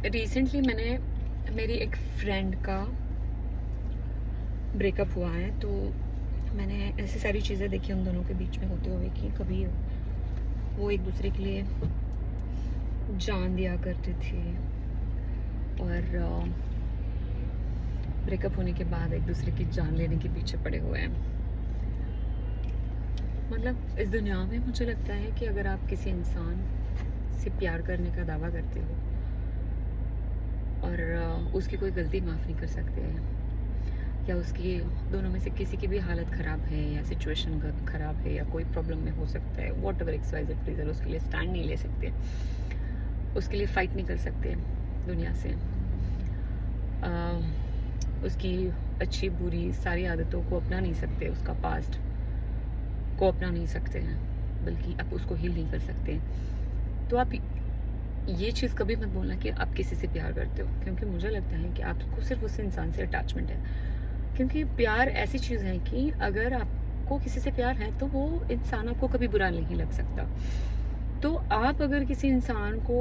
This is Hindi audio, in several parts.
रिसेंटली मैंने मेरी एक फ्रेंड का ब्रेकअप हुआ है, तो मैंने ऐसी सारी चीज़ें देखी उन दोनों के बीच में होते हुए कि कभी वो एक दूसरे के लिए जान दिया करते थे और ब्रेकअप होने के बाद एक दूसरे की जान लेने के पीछे पड़े हुए हैं। मतलब इस दुनिया में मुझे लगता है कि अगर आप किसी इंसान से प्यार करने का दावा करते हो और उसकी कोई गलती माफ़ नहीं कर सकते हैं, या उसकी दोनों में से किसी की भी हालत ख़राब है या सिचुएशन ख़राब है या कोई प्रॉब्लम में हो सकता है, whatever X Y Z reason, उसके लिए स्टैंड नहीं ले सकते, उसके लिए फ़ाइट नहीं कर सकते दुनिया से, उसकी अच्छी बुरी सारी आदतों को अपना नहीं सकते, उसका पास्ट को अपना नहीं सकते हैं, बल्कि आप उसको हील नहीं कर सकते। तो आप ये चीज़ कभी मत बोलना कि आप किसी से प्यार करते हो, क्योंकि मुझे लगता है कि आपको सिर्फ उस इंसान से अटैचमेंट है। क्योंकि प्यार ऐसी चीज़ है कि अगर आपको किसी से प्यार है तो वो इंसान आपको कभी बुरा नहीं लग सकता। तो आप अगर किसी इंसान को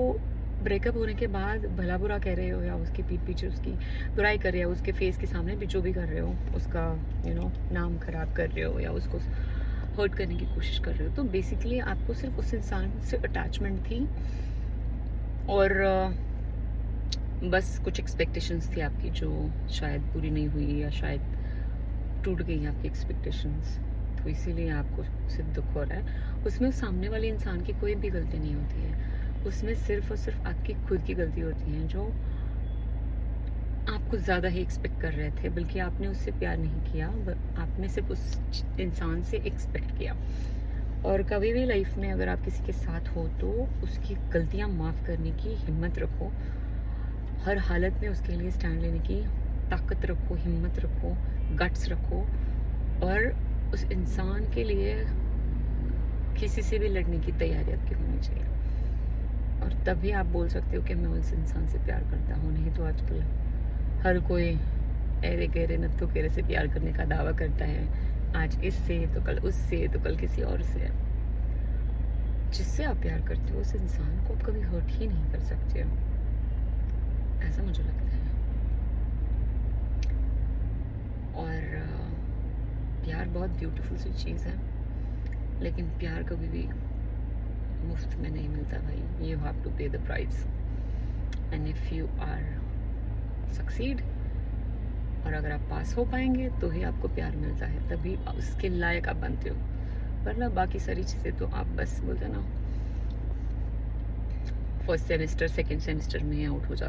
ब्रेकअप होने के बाद भला बुरा कह रहे हो या उसकी पीठ पीछे उसकी बुराई कर रहे हो, उसके फेस के सामने भी जो भी कर रहे हो, उसका नाम खराब कर रहे हो या उसको हर्ट करने की कोशिश कर रहे हो, तो बेसिकली आपको सिर्फ उस इंसान से अटैचमेंट थी और बस कुछ एक्सपेक्टेशंस थी आपकी जो शायद पूरी नहीं हुई या शायद टूट गई आपकी एक्सपेक्टेशंस, तो इसीलिए आपको सिर्फ दुख हो रहा है। उसमें उस सामने वाले इंसान की कोई भी गलती नहीं होती है, उसमें सिर्फ और सिर्फ आपकी खुद की गलती होती है जो आप कुछ ज़्यादा ही एक्सपेक्ट कर रहे थे, बल्कि आपने उससे प्यार नहीं किया, आपने सिर्फ उस इंसान से एक्सपेक्ट किया। और कभी भी लाइफ में अगर आप किसी के साथ हो तो उसकी गलतियां माफ़ करने की हिम्मत रखो, हर हालत में उसके लिए स्टैंड लेने की ताकत रखो, हिम्मत रखो, गट्स रखो, और उस इंसान के लिए किसी से भी लड़ने की तैयारी आपकी होनी चाहिए। और तभी आप बोल सकते हो कि मैं उस इंसान से प्यार करता हूँ। नहीं तो आजकल हर कोई ऐरे गहरे नत्थों केरे से प्यार करने का दावा करता है, आज इससे तो कल उससे तो कल किसी और से। जिससे आप प्यार करते हो उस इंसान को आप कभी हर्ट ही नहीं कर सकते हो, ऐसा मुझे लगता है। और प्यार बहुत ब्यूटीफुल सी चीज़ है, लेकिन प्यार कभी भी मुफ्त में नहीं मिलता भाई। You have to pay the price, and if you are succeed, और अगर आप पास हो पाएंगे तो ही आपको प्यार मिलता है, तभी उसके लायक आप बनते हो। वरना बाकी सारी चीज़ें तो आप बस बोलते ना फर्स्ट सेमेस्टर सेकंड सेमेस्टर में ही आउट हो जाते